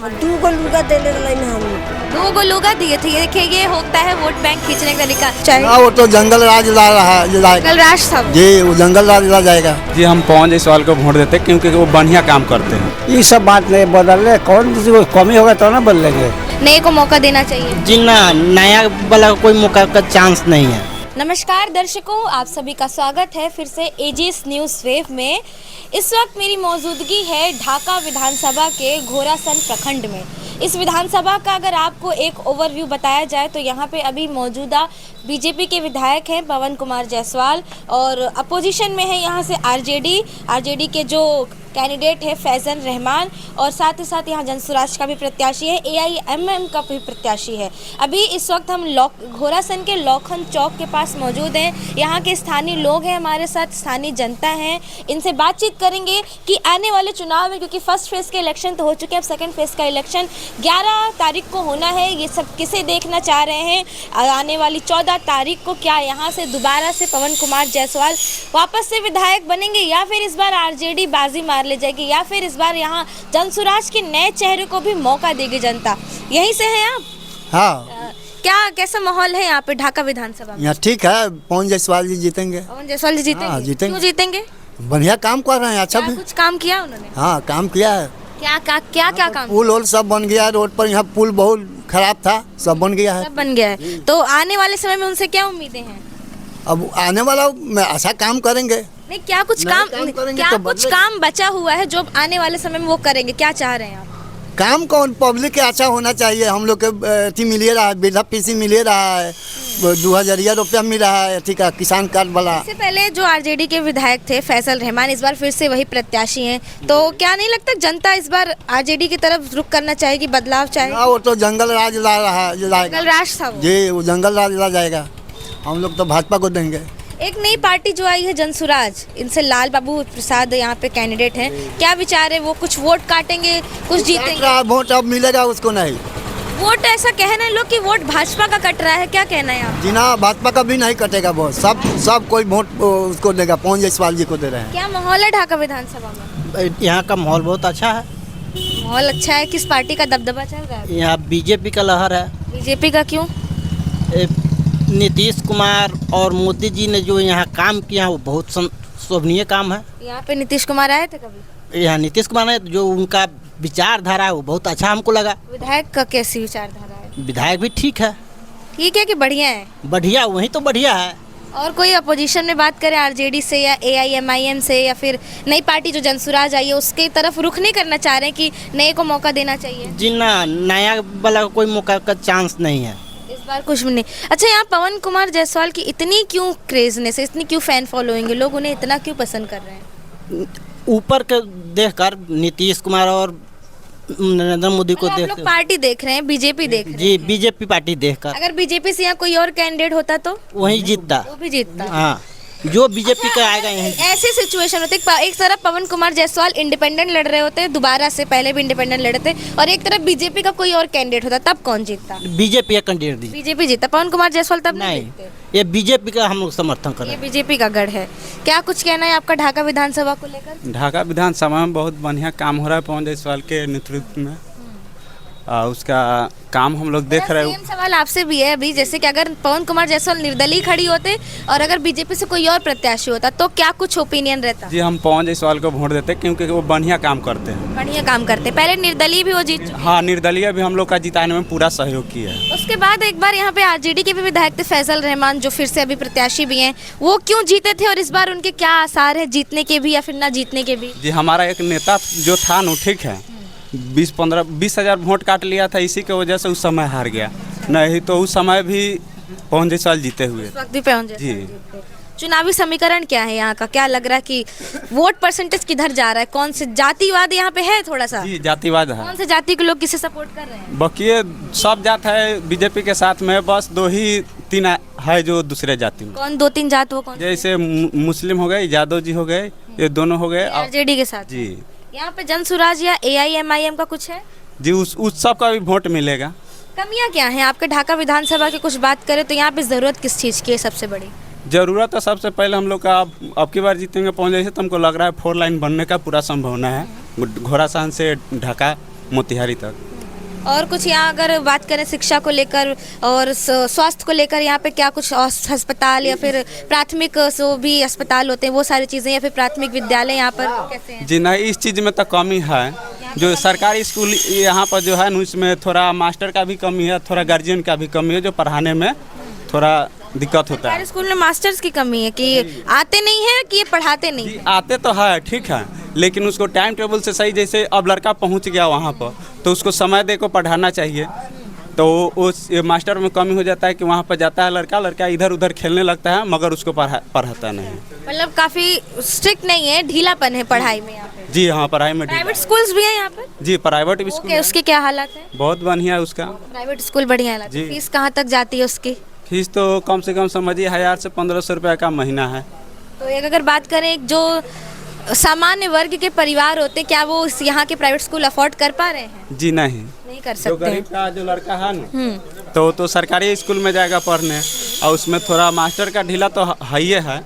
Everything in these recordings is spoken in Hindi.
दू गो लुगा देले रहलन हम। 2 गो लुगा दिए थे। देखिए ये होता है वोट बैंक खींचने का तरीका। चाहे वो तो जंगल राज ला रहा है कल राज साहब जी, वो जंगल राज ला जाएगा जी। हम पवन जायसवाल को वोट देते क्योंकि वो बढ़िया काम करते हैं। ये सब बात नहीं बदल रहे, कौन किसी को कमी होगा तो ना बदलेंगे। नए को मौका देना चाहिए जी ना, नया वाला कोई मौका का चांस नहीं है। नमस्कार दर्शकों, आप सभी का स्वागत है फिर से एजीएस न्यूज़ वेव में। इस वक्त मेरी मौजूदगी है ढाका विधानसभा के घोरासन प्रखंड में। इस विधानसभा का अगर आपको एक ओवरव्यू बताया जाए तो यहाँ पे अभी मौजूदा बीजेपी के विधायक हैं पवन कुमार जायसवाल और अपोजिशन में है यहाँ से आरजेडी के जो कैंडिडेट है फैज़ल रहमान और साथ ही साथ यहाँ जनसुराज का भी प्रत्याशी है, एआईएमएम का भी प्रत्याशी है। अभी इस वक्त हम घोरासन के लौखन चौक के पास मौजूद हैं। यहाँ के स्थानीय लोग हैं हमारे साथ, स्थानीय जनता हैं, इनसे बातचीत करेंगे कि आने वाले चुनाव में, क्योंकि फर्स्ट फेज़ के इलेक्शन तो हो चुके हैं, अब सेकेंड फेज़ का इलेक्शन 11 तारीख को होना है। ये सब किसे देखना चाह रहे हैं, आने वाली 14 तारीख को क्या यहाँ से दोबारा से पवन कुमार जायसवाल वापस से विधायक बनेंगे या फिर इस बार आरजेडी बाजी मार ले जाएगी या फिर इस बार यहाँ जनसुराज के नए चेहरे को भी मौका देगी जनता। यहीं से हैं आप? हाँ। क्या कैसा माहौल है यहाँ पे ढाका विधानसभा में? यहाँ ठीक है, पवन जायसवाल जी जीतेंगे। पवन जायसवाल जी जीतेंगे? हाँ, जीतेंगे। क्यों जीतेंगे? बढ़िया काम कर रहे हैं। अच्छा भी कुछ काम किया उन्होंने? हाँ, काम किया है। क्या काम? पुल और सब बन गया है। रोड पर यहाँ पुल बहुत खराब था, सब बन गया है। सब बन गया है। तो आने वाले समय में उनसे क्या उम्मीदें हैं? अब आने वाला में अच्छा काम करेंगे। नहीं, क्या कुछ काम करेंगे क्या तो कुछ काम बचा हुआ है जो आने वाले समय में वो करेंगे? क्या चाह रहे हैं आप? काम कौन, पब्लिक के अच्छा होना चाहिए। हम लोग के अथी मिले रहा है, वृद्धा पेंशन मिले रहा है, 2000 रुपया मिल रहा है अथी का किसान कार्ड वाला। इससे पहले जो आरजेडी के विधायक थे फैज़ल रहमान इस बार फिर से वही प्रत्याशी हैं, तो क्या नहीं लगता जनता इस बार आरजेडी की तरफ रुख करना चाहेगी, बदलाव चाहेगी? वो तो जंगल राज ला रहा है जंगल राज था जी, वो जंगल राज ला जाएगा। हम लोग तो भाजपा को देंगे। एक नई पार्टी जो आई है जनसुराज, इनसे लाल बाबू प्रसाद यहाँ पे कैंडिडेट हैं, क्या विचार है? वो कुछ वोट काटेंगे, कुछ जीतेंगे? वोट अब मिलेगा उसको नहीं। वोट ऐसा कह रहे हैं लोग कि वोट भाजपा का कट रहा है, क्या कहना है आप? जी ना, भाजपा का भी नहीं कटेगा वोट। सब कोई वोट उसको देगा, पवन जायसवाल जी को दे रहे हैं। क्या माहौल है ढाका विधानसभा में? यहाँ का माहौल बहुत अच्छा है। माहौल अच्छा है। किस पार्टी का दबदबा चल रहा है? यहाँ बीजेपी का लहर है। बीजेपी का क्यों? नीतीश कुमार और मोदी जी ने जो यहाँ काम किया वो बहुत शोभनीय काम है। यहाँ पे नीतीश कुमार आए थे कभी? यहाँ नीतीश कुमार ने जो उनका विचारधारा है वो बहुत अच्छा हमको लगा। विधायक का कैसी विचारधारा है? विधायक भी ठीक है। ठीक है कि बढ़िया है? बढ़िया, वही तो बढ़िया है। और कोई अपोजिशन में बात करें आरजेडी से या एआईएमआईएम से या फिर नई पार्टी जो जनसुराज आई है उसके तरफ रुख नहीं करना चाह रहे हैं कि नए को मौका देना चाहिए? जी ना, नया वाला कोई मौका का चांस नहीं है इस बार। कुछ भी नहीं। अच्छा, यहाँ पवन कुमार जायसवाल की इतनी क्यों क्रेजनेस है, इतनी क्यों फैन फॉलोइंग है, लोग उन्हें इतना क्यों पसंद कर रहे हैं? ऊपर के देखकर नीतीश कुमार और नरेंद्र मोदी को देख, लोग पार्टी देख रहे हैं, बीजेपी देख रहे जी, बीजेपी पार्टी देखकर। अगर बीजेपी से यहाँ कोई और कैंडिडेट होता तो वही जीतता। वो भी जीतता। हाँ, जो बीजेपी का आएगा यहीं। ऐसी सिचुएशन होती है, एक तरफ पवन कुमार जायसवाल इंडिपेंडेंट लड़ रहे होते, दोबारा से पहले भी इंडिपेंडेंट लड़े थे, और एक तरफ बीजेपी का कोई और कैंडिडेट होता, तब कौन जीतता? बीजेपी का कैंडिडेट दी। बीजेपी जीता। पवन कुमार जायसवाल तब नहीं, ये बीजेपी का हम लोग समर्थन कर रहे ये हैं। बीजेपी का गढ़ है। क्या कुछ कहना है आपका ढाका विधानसभा को लेकर? ढाका विधानसभा में बहुत बढ़िया काम हो रहा है पवन जायसवाल के नेतृत्व में। उसका काम हम लोग देख रहे हैं। सेम सवाल आपसे भी है अभी, जैसे कि अगर पवन कुमार जायसवाल निर्दलीय खड़ी होते और अगर बीजेपी से कोई और प्रत्याशी होता तो क्या कुछ ओपिनियन रहता? जी, हम पवन जायसवाल को वोट देते क्योंकि वो बढ़िया काम करते हैं। बढ़िया काम करते। पहले निर्दलीय भी वो जीत चुके। हाँ, निर्दलीय भी हम लोग का जिताने में पूरा सहयोग किया है। उसके बाद एक बार यहाँ पे आरजेडी के भी विधायक थे फैज़ल रहमान, जो फिर से अभी प्रत्याशी भी हैं, वो क्यों जीते थे और इस बार उनके क्या आसार है जीतने के भी या फिर ना जीतने के भी? जी, हमारा एक नेता जो था न, ठीक है, 20,000 वोट काट लिया था, इसी की वजह से उस समय हार गया। नहीं तो उस समय भी पवन जायसवाल जीते हुए। उस वक्त भी पवन जायसवाल जी। जीते। चुनावी समीकरण क्या है यहाँ का? क्या लग रहा है कि वोट परसेंटेज किधर जा रहा है? कौन से जातिवाद यहाँ पे है थोड़ा सा? जी, जातिवाद है। कौन से जाति के लोग किसे सपोर्ट कर रहे हैं? बाकी सब जात है बीजेपी के साथ में, बस 2 ही 3 है जो दूसरे जाति में। कौन 2-3 जात? वो कौन? जैसे मुस्लिम हो गए, यादव जी हो गए, ये दोनों हो गए। आरजेडी के साथ जी। यहाँ पे जनसुराज या एआईएमआईएम का कुछ है? जी, उस सब का भी वोट मिलेगा। कमियाँ क्या हैं आपके ढाका विधानसभा की? कुछ बात करें तो यहाँ पे ज़रूरत किस चीज़ की है सबसे बड़ी? जरूरत है सबसे पहले हम लोग का, अब की बार जीतेंगे पहुँच जाए तो हमको लग रहा है 4 लाइन बनने का पूरा संभावना है, घोड़ासान से ढाका मोतिहारी तक। और कुछ यहाँ अगर बात करें शिक्षा को लेकर और स्वास्थ्य को लेकर, यहाँ पे क्या कुछ अस्पताल या फिर प्राथमिक जो भी अस्पताल होते हैं वो सारी चीज़ें, या फिर प्राथमिक विद्यालय यहाँ पर कैसे हैं? जी नहीं, इस चीज़ में तो कमी है। जो सरकारी स्कूल यहाँ पर जो है न, उसमें थोड़ा मास्टर का भी कमी है, थोड़ा गार्जियन का भी कमी है, जो पढ़ाने में थोड़ा दिक्कत होता है। सरकारी स्कूल में मास्टर्स की कमी है कि आते नहीं है कि ये पढ़ाते नहीं जी आते तो है, ठीक है, लेकिन उसको टाइम टेबल से सही, जैसे अब लड़का पहुंच गया वहाँ पर तो उसको समय दे को पढ़ाना चाहिए। तो उस मास्टर में कमी हो जाता है कि वहाँ पर जाता है लड़का इधर उधर खेलने लगता है, मगर उसको पढ़ाता नहीं। मतलब काफ़ी स्ट्रिक्ट नहीं है, ढीलापन है पढ़ाई में यहाँ पे। जी हाँ, पढ़ाई में प्राइवेट स्कूल्स भी हैं यहाँ पर? जी प्राइवेट भी स्कूल उसके क्या हालात है? बहुत बढ़िया है उसका। प्राइवेट स्कूल बढ़िया हालात है। जी। फीस कहाँ तक जाती है उसकी? फीस तो कम से कम समझिए 1000 से 1500 रुपये का महीना है। तो एक अगर बात करें जो सामान्य वर्ग के परिवार होते हैं, क्या वो यहाँ के प्राइवेट स्कूल अफोर्ड कर पा रहे हैं? जी नहीं कर जो सकते गरीब का जो लड़का है ना तो सरकारी स्कूल में जाएगा पढ़ने, और उसमें थोड़ा मास्टर का ढीला तो है ही है,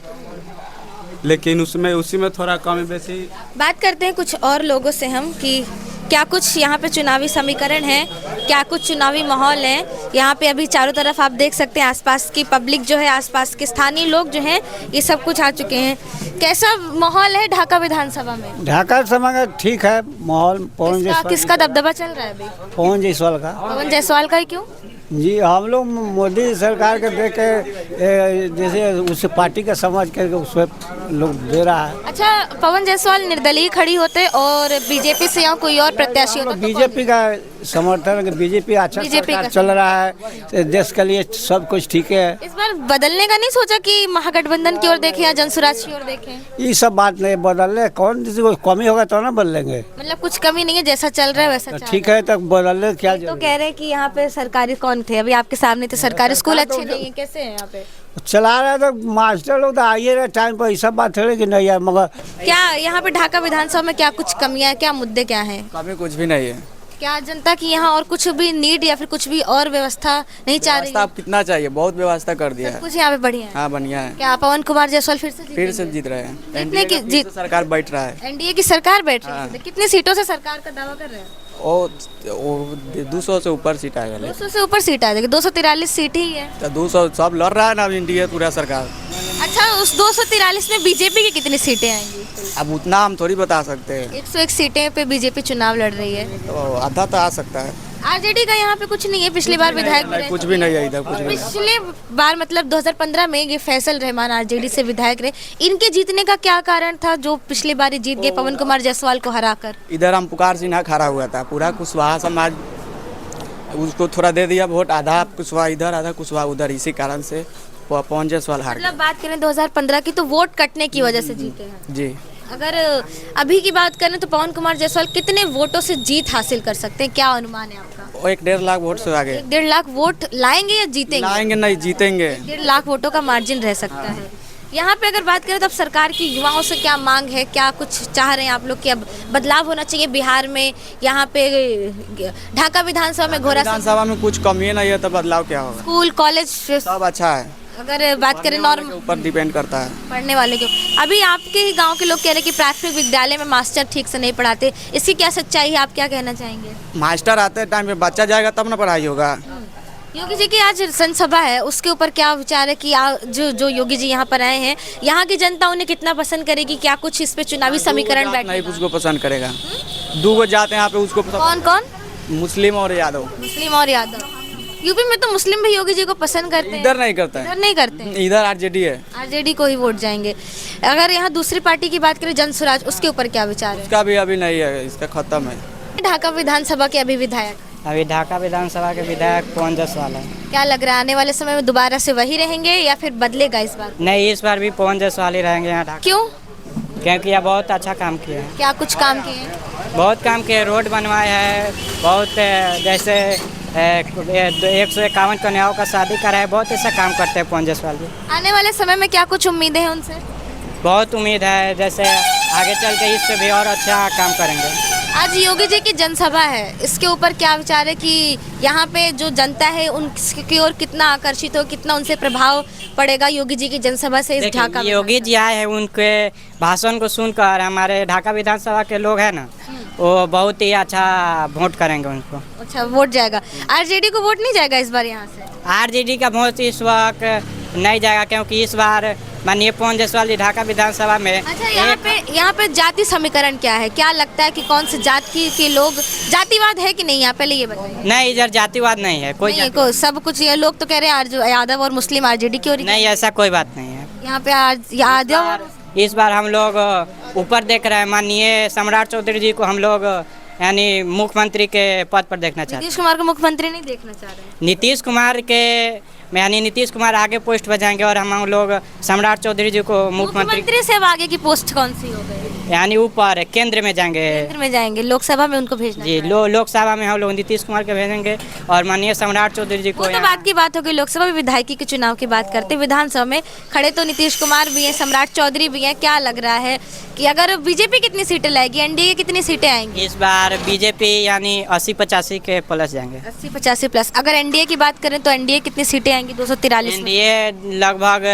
लेकिन उसी में थोड़ा कमी बेसी। बात करते हैं कुछ और लोगों से हम कि क्या कुछ यहाँ पे चुनावी समीकरण है, क्या कुछ चुनावी माहौल है। यहाँ पे अभी चारों तरफ आप देख सकते हैं आसपास की पब्लिक जो है, आसपास के स्थानीय लोग जो हैं, ये सब कुछ आ चुके हैं। कैसा माहौल है ढाका विधानसभा में? ढाका समय का ठीक है माहौल। पवन जायसवाल किसका दबदबा चल रहा है अभी? पवन जायसवाल का। पवन जायसवाल का ही क्यों? जी हम लोग मोदी सरकार के देख के जैसे उस पार्टी का समझ के उसमें लोग दे रहा है। अच्छा, पवन जायसवाल निर्दलीय खड़ी होते और बीजेपी से यहाँ कोई और प्रत्याशी होता? बीजेपी का समर्थन है, बीजेपी अच्छा सरकार चल रहा है, देश के लिए सब कुछ ठीक है। इस बार बदलने का नहीं सोचा कि महागठबंधन की ओर देखें या जनसुराज की ओर देखें? ये सब बात नहीं बदलने, कौन किसी को कमी होगा तो ना बदलेंगे। मतलब कुछ कमी नहीं है, जैसा चल रहा है वैसा चल ठीक है, तब बदलने क्या तो कह रहे हैं कि यहाँ पे सरकारी कौन थे, अभी आपके सामने तो सरकारी स्कूल अच्छे नहीं है, कैसे हैं यहाँ पे? चला रहा है तो मास्टर लोग तो आइए रहे टाइम पर, सब बात है कि नहीं है, मगर क्या यहाँ पे ढाका विधानसभा में क्या कुछ कमियां हैं, क्या मुद्दे क्या हैं? कमी कुछ भी नहीं है। क्या जनता की यहाँ और कुछ भी नीड या फिर कुछ भी और व्यवस्था नहीं चाह रही? आप कितना चाहिए, बहुत व्यवस्था कर दिया है। कुछ यहाँ पे बढ़िया है। हाँ बढ़िया है। क्या पवन कुमार जायसवाल फिर से जीत रहे हैं। जीतने की जीत सरकार बैठ रहा है। एनडीए की सरकार बैठ रही है। कितनी सीटों से सरकार का दावा कर रहे हैं? वो 200 से ऊपर सीट आएगा। 200 से ऊपर सीट आ जाएगी। 243 सीट ही है तो 200 सब लड़ रहा है ना इंडिया पूरा सरकार। अच्छा, उस 243 में बीजेपी की कितनी सीटें आएंगी? अब उतना हम थोड़ी बता सकते हैं। 101 सीटें पे बीजेपी चुनाव लड़ रही है, तो आधा तो आ सकता है। आरजेडी का यहाँ पे कुछ नहीं है। पिछली बार विधायक कुछ भी नहीं है इधर, कुछ भी। पिछले बार मतलब 2015 में ये फैसल रहमान आरजेडी से विधायक रहे, इनके जीतने का क्या कारण था जो पिछली बार जीत गए पवन कुमार जायसवाल को हराकर? इधर हम पुकार सिन्हा खड़ा हुआ था, पूरा कुशवाहा समाज उसको थोड़ा दे दिया वोट, आधा कुशवाहा इधर आधा कुशवाहा उधर, इसी कारण से पवन जायसवाल हार गए। मतलब बात करें 2015 की तो वोट कटने की वजह से जीते हैं। जी अगर अभी की बात करें तो पवन कुमार जायसवाल कितने वोटों से जीत हासिल कर सकते हैं, क्या अनुमान है आपका? वो 1.5 लाख वोट से आगे। 1.5 लाख वोट लाएंगे या जीतेंगे? लाएंगे नहीं, जीतेंगे। 1.5 लाख वोटों का मार्जिन रह सकता है। यहाँ पे अगर बात करें तो अब सरकार की युवाओं से क्या मांग है, क्या कुछ चाह रहे हैं आप लोग कि अब बदलाव होना चाहिए बिहार में? यहाँ पे ढाका विधानसभा में विधानसभा में कुछ कमी नहीं है तो बदलाव क्या होगा? स्कूल कॉलेज सब अच्छा है। अगर बात करें नॉर्म ऊपर डिपेंड करता है पढ़ने वाले के। अभी आपके ही गांव के लोग कह रहे हैं कि प्राथमिक विद्यालय में मास्टर ठीक से नहीं पढ़ाते, इसकी क्या सच्चाई है, आप क्या कहना चाहेंगे? मास्टर आते टाइम पे बच्चा जाएगा तब ना पढ़ाई होगा। योगी जी की आज जनसभा है, उसके ऊपर क्या विचार है कि जो योगी जी यहाँ पर आए हैं, यहाँ की जनता उन्हें कितना पसंद करेगी? क्या कुछ इस पे चुनावी समीकरण बैठ नहीं, उसको पसंद करेगा। 2 जाते हैं यहाँ पे, उसको कौन कौन? मुस्लिम और यादव। मुस्लिम और यादव। यूपी में तो मुस्लिम भी योगी जी को पसंद करते हैं। इधर नहीं करते हैं। इधर नहीं करते हैं। इधर आरजेडी है। आरजेडी को ही वोट जाएंगे। अगर यहाँ दूसरी पार्टी की बात करें जनसुराज, उसके ऊपर क्या विचार है? उसका भी अभी नहीं है, इसका खत्म है। ढाका विधानसभा के अभी विधायक, अभी ढाका विधानसभा के विधायक पवन जायसवाल है। क्या लग रहा है आने वाले समय में दोबारा से वही रहेंगे या फिर बदलेगा इस बार? नहीं, इस बार भी पवन जायसवाल ही रहेंगे यहाँ ढाका। क्यों? क्योंकि यह बहुत अच्छा काम किया है। क्या कुछ काम किए हैं? बहुत काम किए, रोड बनवाए हैं, बहुत जैसे 151 कन्याओं का शादी करा है, बहुत ऐसा काम करते हैं पवन जायसवाल जी। आने वाले समय में क्या कुछ उम्मीदें हैं उनसे? बहुत उम्मीद है, जैसे आगे चल के इससे भी और अच्छा काम करेंगे। आज योगी जी की जनसभा है, इसके ऊपर क्या विचार है कि यहाँ पे जो जनता है उनकी ओर कितना आकर्षित हो, कितना उनसे प्रभाव पड़ेगा योगी जी की जनसभा से इस ढाका? योगी जी आए हैं, उनके भाषण को सुनकर हमारे ढाका विधानसभा के लोग हैं ना, वो बहुत ही अच्छा वोट करेंगे उनको। अच्छा, वोट जाएगा। आरजेडी को वोट नहीं जाएगा इस बार यहाँ से? आरजेडी का वोट इस वक्त नहीं जाएगा, क्योंकि इस बार माननीय पवन जायसवाल जी ढाका विधानसभा में। अच्छा, यहाँ पे जाति समीकरण क्या है? क्या लगता है कि कौन से जाति के लोग, जातिवाद है कि नहीं यहाँ? पहले ये बताइए। नहीं, इधर जातिवाद नहीं है, कोई नहीं, को सब कुछ ये लोग तो कह रहे हैं यादव और मुस्लिम आरजेडी की ओर। नहीं, ऐसा कोई बात नहीं है। यहाँ पे यादव। इस बार हम लोग ऊपर देख रहे हैं, माननीय सम्राट चौधरी जी को हम लोग यानी मुख्यमंत्री के पद पर देखना चाहते हैं। नीतीश कुमार को मुख्यमंत्री नहीं देखना चाह रहे? नीतीश कुमार के यानी नीतीश कुमार आगे पोस्ट पर जाएंगे और हम लोग सम्राट चौधरी जी को मुख्यमंत्री से अब आगे की पोस्ट कौन सी हो गई? यानी ऊपर केंद्र में जाएंगे। केंद्र में जाएंगे, लोकसभा में उनको भेजना जी। लोकसभा में हम लोग नीतीश कुमार के भेजेंगे और माननीय सम्राट चौधरी जी को। वो तो बात की बात होगी, लोकसभा में विधायकी के चुनाव की बात करते। विधानसभा में खड़े तो नीतीश कुमार भी हैं, सम्राट चौधरी भी हैं। क्या लग रहा है कि अगर बीजेपी कितनी सीटें लाएगी, एनडीए कितनी सीटें आएंगी? इस बार बीजेपी यानी 80-85 के प्लस जाएंगे। 80-85 प्लस। अगर एनडीए की बात करें तो एनडीए कितनी सीटें आएंगी? 243। एनडीए लगभग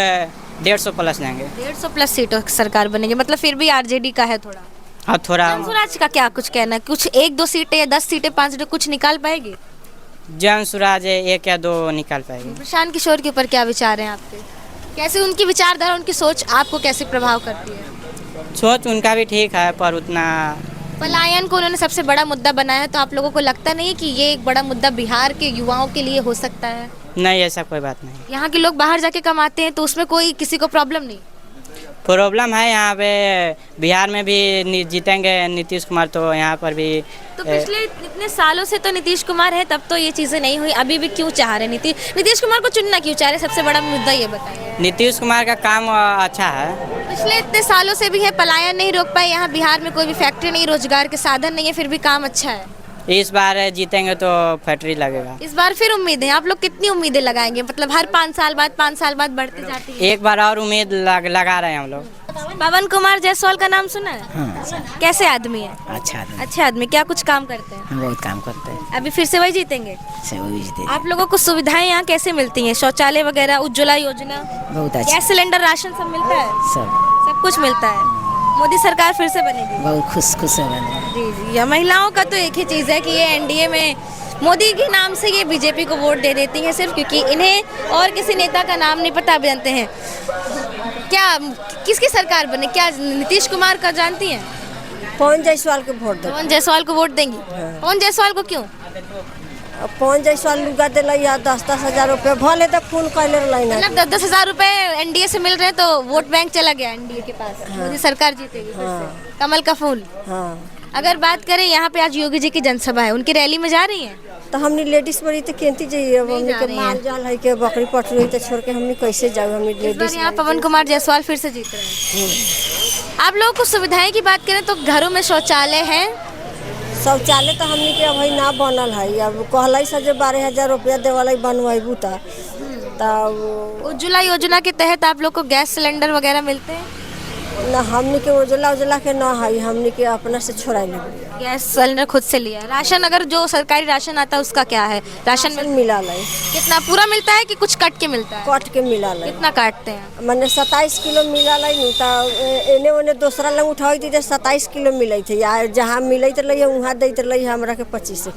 150 प्लस जाएंगे। 150 प्लस सीटों की सरकार बनेगी, मतलब फिर भी आरजेडी का है थोड़ा। हाँ, थोड़ा। जनसुराज का क्या कुछ कहना है? कुछ 1-2 सीटें या 10 सीटें 5 सीटें कुछ निकाल पाएगी? जनसुराज 1 या 2 निकाल पाएगी। प्रशांत किशोर के ऊपर क्या विचार हैं आपके? कैसे उनकी विचारधारा, उनकी सोच आपको कैसे प्रभाव करती है? सोच उनका भी ठीक है, पर उतना। पलायन को उन्होंने सबसे बड़ा मुद्दा बनाया है, तो आप लोगों को लगता नहीं है कि ये एक बड़ा मुद्दा बिहार के युवाओं के लिए हो सकता है? नहीं, ऐसा कोई बात नहीं। यहाँ के लोग बाहर जाके कमाते हैं तो उसमें कोई किसी को प्रॉब्लम नहीं? प्रॉब्लम है यहाँ पे। बिहार में भी जीतेंगे नीतीश कुमार, तो यहाँ पर भी। तो पिछले इतने सालों से तो नीतीश कुमार है, तब तो ये चीज़ें नहीं हुई। अभी भी क्यों चाह रहे नीतीश कुमार को चुनना क्यों चाह रहे? सबसे बड़ा मुद्दा ये बताइए। नीतीश कुमार का काम अच्छा है। पिछले इतने सालों से भी है, पलायन नहीं रोक पाए। यहाँ बिहार में कोई भी फैक्ट्री नहीं, रोजगार के साधन नहीं है, फिर भी काम अच्छा है। इस बार जीतेंगे तो फैक्ट्री लगेगा। इस बार फिर उम्मीद है? आप लोग कितनी उम्मीदें लगाएंगे? मतलब हर 5 साल बाद बढ़ती जाती है। एक बार और उम्मीद लगा रहे हैं हम लोग। पवन कुमार जायसवाल का नाम सुना है? हाँ। कैसे आदमी है? अच्छा आदमी। अच्छे आदमी। क्या कुछ काम करते हैं? हम बहुत काम करते हैं। अभी फिर से वही जीतेंगे? से वही जीते। आप लोगों को सुविधाएं यहाँ कैसे मिलती हैं? शौचालय वगैरह, उज्ज्वला योजना, बहुत अच्छा। गैस सिलेंडर, राशन सब मिलता है? सब कुछ मिलता है। मोदी सरकार फिर से बनेगी? बहुत खुश है बने। जी जी। महिलाओं का तो एक ही चीज़ है कि ये एनडीए में मोदी के नाम से ये बीजेपी को वोट दे देती हैं, सिर्फ क्योंकि इन्हें और किसी नेता का नाम नहीं पता। भी जानते हैं क्या किसकी सरकार बने? क्या नीतीश कुमार का जानती हैं? पवन जायसवाल को वोट दे। पवन जायसवाल को वोट देंगी? पवन जायसवाल को क्यों? पवन जायसवाल लुगा दिल 10-10 हजार रुपये भले तो खून कैले रही। मतलब 10-10 हजार रुपए एनडीए से मिल रहे हैं, तो वोट बैंक चला गया एनडीए के पास। मोदी सरकार जीतेगी फिर से। कमल का फूल। अगर बात करें, यहाँ पे आज योगी जी की जनसभा है, उनकी रैली में जा रही हैं? तो हमने लेडीज बड़ी तो केंती जाइए, अब हमने के माल जाल है के बकरी पटरू है तो छोड़ के हमने कैसे जाओ? हमने लेडीज। यहाँ पवन कुमार जायसवाल फिर से जीत रहे हैं। आप लोगों को सुविधाएं की बात करें तो घरों में शौचालय है? शौचालय तो हमने के अभी ना बनल है। अब कहल से 12,000 रुपया देवाला बनवाबू तब। उज्ज्वला योजना के तहत आप लोग को गैस सिलेंडर वगैरह मिलते हैं? ना, हमने के उज्ज्वला के ना है, हमने के अपना से छोड़ा ले। गैस सिलेंडर खुद से लिया है। राशन, अगर जो सरकारी राशन आता है उसका क्या है? राशन मिला है। कितना पूरा मिलता है कि कुछ कट के मिलता है? कट के मिला है। कितना काटते हैं? मैंने 27 किलो मिला है। तो एने ओने दूसरा लंग उठाई थी 27 किलो मिले थे। यार जहाँ मिले रही वहाँ देते रही हमरा के 25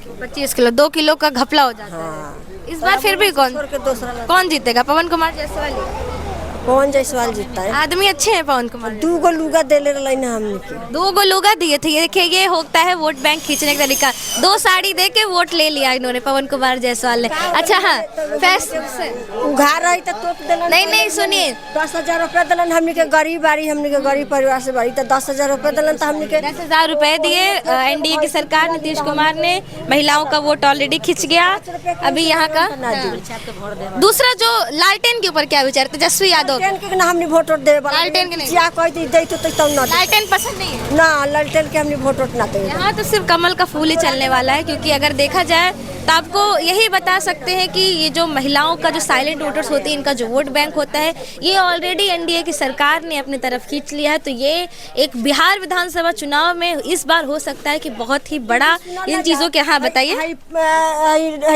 किलो। 2 किलो का घपला हो जाता है। इस बार फिर भी कौन जीतेगा? पवन कुमार जायसवाल? पवन जायसवाल जीतता है। आदमी अच्छे हैं पवन कुमार। 2 लुगा देले रही ना हमने के। 2 लुगा दिए थे। ये देखिए, ये होता है वोट बैंक खींचने का तरीका। 2 साड़ी दे के वोट ले लिया इन्होंने, पवन कुमार जायसवाल ने। अच्छा हाँ, उघार रही तो तोप देलन। नहीं सुनिए, 10,000 रुपया दिलन हमने के। गरीब बारी, हमने के गरीब परिवार से बारी, तो 10,000 रुपया दिलन तो हमने के 10,000 रुपए दिए एनडीए की सरकार नीतीश कुमार ने। महिलाओं का वोट ऑलरेडी खिंच गया। अभी यहाँ का दूसरा जो लालटेन के ऊपर क्या विचार? तेजस्वी यादव ना हमने वोट दे। लालटेन के नहीं? क्या कहती दे तो तब ना। लालटेन पसंद नहीं है? ना, लालटेन के हमने वोट ना दे। यहाँ तो सिर्फ कमल का फूल ही चलने वाला है, क्योंकि अगर देखा जाए तो आपको यही बता सकते हैं कि ये जो महिलाओं का जो साइलेंट वोटर्स होते हैं, इनका जो वोट बैंक होता है, ये ऑलरेडी एनडीए की सरकार ने अपनी तरफ खींच लिया है। तो ये एक बिहार विधानसभा चुनाव में इस बार हो सकता है कि बहुत ही बड़ा इन चीज़ों के। हाँ बताइए।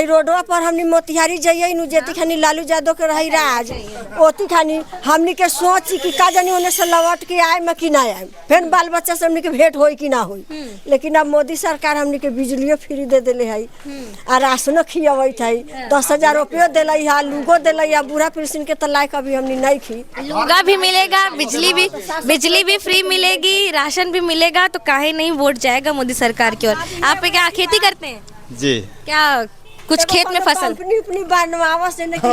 रोडवा पर हमनी मोतिहारी जाइए नु जेती खानी लालू यादव के रही राज ओती खानी हमनी के सोची कि का जानी ओने से लौट के आए में कि ना आए, फिर बाल बच्चा से हमनी के भेंट होई कि ना होई। लेकिन अब मोदी सरकार हमनी के बिजलियो फ्री दे देले है आ राशनो खियावत है, 10,000 रुपया दिले है, लुगो दिले है, बूढ़ा पेंशन के तो लायक अभी हमनी नहीं खी। लुगा भी मिलेगा, बिजली भी फ्री मिलेगी, राशन भी मिलेगा, तो काहे नहीं वोट जाएगा मोदी सरकार की ओर। आप क्या खेती करते हैं? जी। क्या कुछ खेत में फसल अपनी बनवावा से नहीं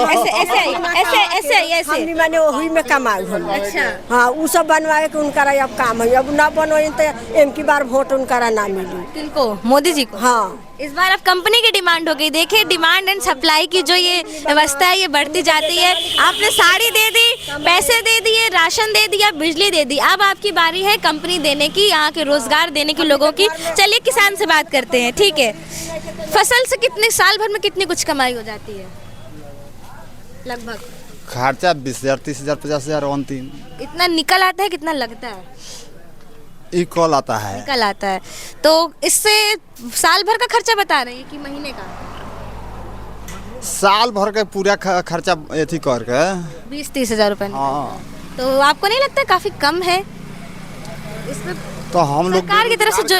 ऐसे हमनी माने वही में कमाई हो। अच्छा। हाँ उ सब बनवाए के उनका अब काम है, अब ना बनवाए तो एम की बार वोट उनका ना मिली। किनको? मोदी जी को। हाँ इस बार अब कंपनी की डिमांड हो गई। देखिए डिमांड एंड सप्लाई की जो ये व्यवस्था है ये बढ़ती जाती है। आपने साड़ी दे दी, पैसे दे दिए, राशन दे दिया, बिजली दे दी, अब आपकी बारी है कंपनी देने की, यहाँ के रोजगार देने की लोगों की। चलिए किसान से बात करते हैं। ठीक है, फसल से कितने साल भर में कितनी कुछ कमाई हो जाती है लगभग? खर्चा 20,000, 30,000, 50,000 अंतिम। इतना निकल आता है? कितना लगता है? इक्वल आता है। निकल आता है। तो इससे साल भर का खर्चा बता रहे हैं कि महीने का? साल भर का पूरा खर्चा एथी करके 20-30 हज़ार रुपए। हाँ। तो आपको नहीं लगता काफी कम है इसमें? तो हम लोग सरकार की तरफ से जो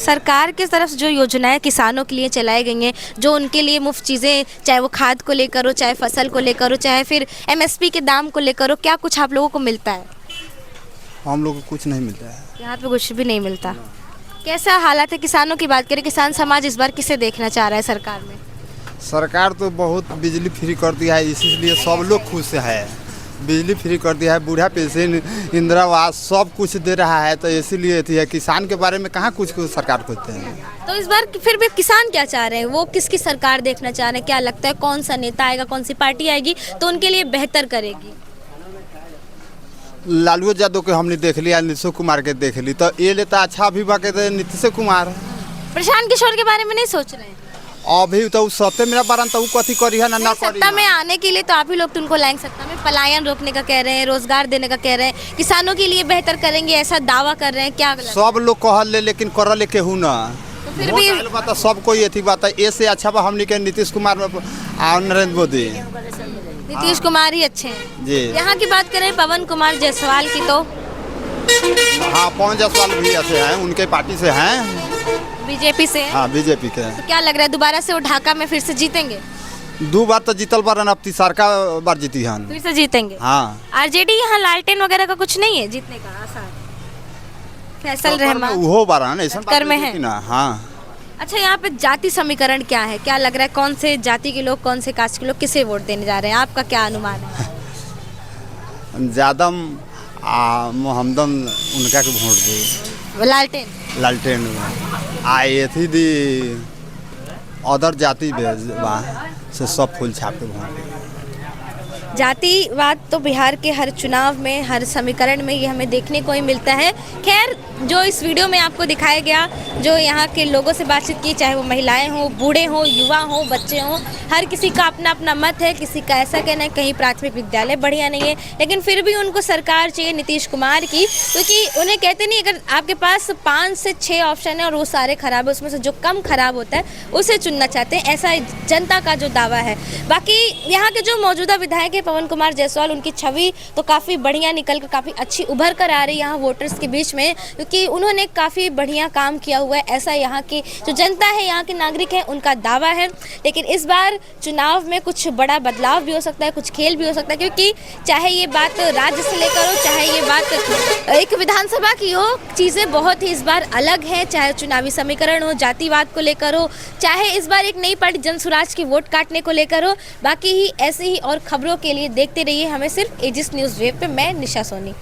सरकार की तरफ से जो योजनाएं किसानों के लिए चलाई गई हैं, जो उनके लिए मुफ्त चीज़ें, चाहे वो खाद को लेकर हो, चाहे फसल को लेकर हो, चाहे फिर एमएसपी के दाम को लेकर हो, क्या कुछ आप लोगों को मिलता है? हम लोग को कुछ नहीं मिलता है यहाँ पे, कुछ भी नहीं मिलता। कैसा हालात है किसानों की? बात करें, किसान समाज इस बार किसे देखना चाह रहा है सरकार में? सरकार तो बहुत बिजली फ्री कर दिया है, इसीलिए सब लोग खुश है। बिजली फ्री कर दिया है, बूढ़ा पेंशन, इंदिरा आवास सब कुछ दे रहा है, तो इसीलिए थी है। किसान के बारे में कहाँ कुछ सरकार खोजते हैं। तो इस बार फिर भी किसान क्या चाह रहे हैं? वो किसकी सरकार देखना चाह रहे हैं? क्या लगता है कौन सा नेता आएगा, कौन सी पार्टी आएगी तो उनके लिए बेहतर करेगी? लालू यादव के हमने देख लिया, नीतीश कुमार के देख ली, तो ये लेता अच्छा अभिभा के नीतीश कुमार। प्रशांत किशोर के बारे में नहीं सोच रहे हैं? अभी तो सत्ते मेरा बारन तो कथी करी है ना करी। सत्ता में आने के लिए तो आप ही लोग तो उनको लाएंगे। सत्ता में पलायन रोकने का कह रहे हैं, रोजगार देने का कह रहे हैं, किसानों के लिए बेहतर करेंगे ऐसा दावा कर रहे हैं। क्या सब लोग कहल ले, लेकिन करल केहू ना। तो फिर भी बात सब कोई एथी बात है, ऐसे अच्छा बा हमने के नीतीश कुमार और नरेंद्र मोदी। नीतीश कुमार ही अच्छे हैं जी। यहाँ की बात करें पवन कुमार जायसवाल की, तो हाँ पवन जायसवाल भी अच्छे हैं, उनके पार्टी से हैं, बीजेपी से। हाँ बीजेपी के। तो क्या लग रहा है दोबारा से वो ढाका में फिर से जीतेंगे? 2 बार तो जीतल बार, अब तीसर का बार जीती हैं, फिर से जीतेंगे। हाँ। आरजेडी यहाँ लालटेन वगैरह का कुछ नहीं है जीतने का आसार? फैसल रहमान वो बार ऐसा कर में है ना। हाँ। अच्छा, यहाँ पे जाति समीकरण क्या है? क्या लग रहा है कौन से जाति के लोग, कौन से कास्ट के लोग किसे वोट देने जा रहे हैं? आपका क्या अनुमान है? ज्यादा मोहम्मदन उनका के वोट दे। लालटेन आए थी दी अदर जाति से सब फूल छाप के वोट। जातिवाद तो बिहार के हर चुनाव में, हर समीकरण में ये हमें देखने को ही मिलता है। खैर, जो इस वीडियो में आपको दिखाया गया, जो यहाँ के लोगों से बातचीत की, चाहे वो महिलाएं हों, बूढ़े हों, युवा हों, बच्चे हों, हर किसी का अपना अपना मत है। किसी का ऐसा कहना है कहीं प्राथमिक विद्यालय बढ़िया नहीं है, लेकिन फिर भी उनको सरकार चाहिए नीतीश कुमार की, क्योंकि उन्हें कहते नहीं, अगर आपके पास 5 से 6 ऑप्शन है और वो सारे खराब है, उसमें से जो कम खराब होता है उसे चुनना चाहते हैं, ऐसा जनता का जो दावा है। बाकी यहाँ के जो मौजूदा विधायक है पवन कुमार जायसवाल, उनकी छवि तो काफ़ी बढ़िया निकल कर काफ़ी अच्छी उभर कर आ रही है यहाँ वोटर्स के बीच में, क्योंकि उन्होंने काफ़ी बढ़िया काम किया हुआ है, ऐसा यहाँ की जो जनता है, यहाँ के नागरिक हैं, उनका दावा है। लेकिन इस बार चुनाव में कुछ बड़ा बदलाव भी हो सकता है, कुछ खेल भी हो सकता है, क्योंकि चाहे ये बात राज्य से लेकर हो, चाहे ये बात एक विधानसभा की हो, चीज़ें बहुत ही इस बार अलग हैं। चाहे चुनावी समीकरण हो, जातिवाद को लेकर हो, चाहे इस बार एक नई पार्टी जनसुराज की वोट काटने को लेकर हो, बाकी ही ऐसे ही और खबरों के लिए देखते रहिए हमें सिर्फ एजिस न्यूज़ वेब पे। मैं निशा सोनी।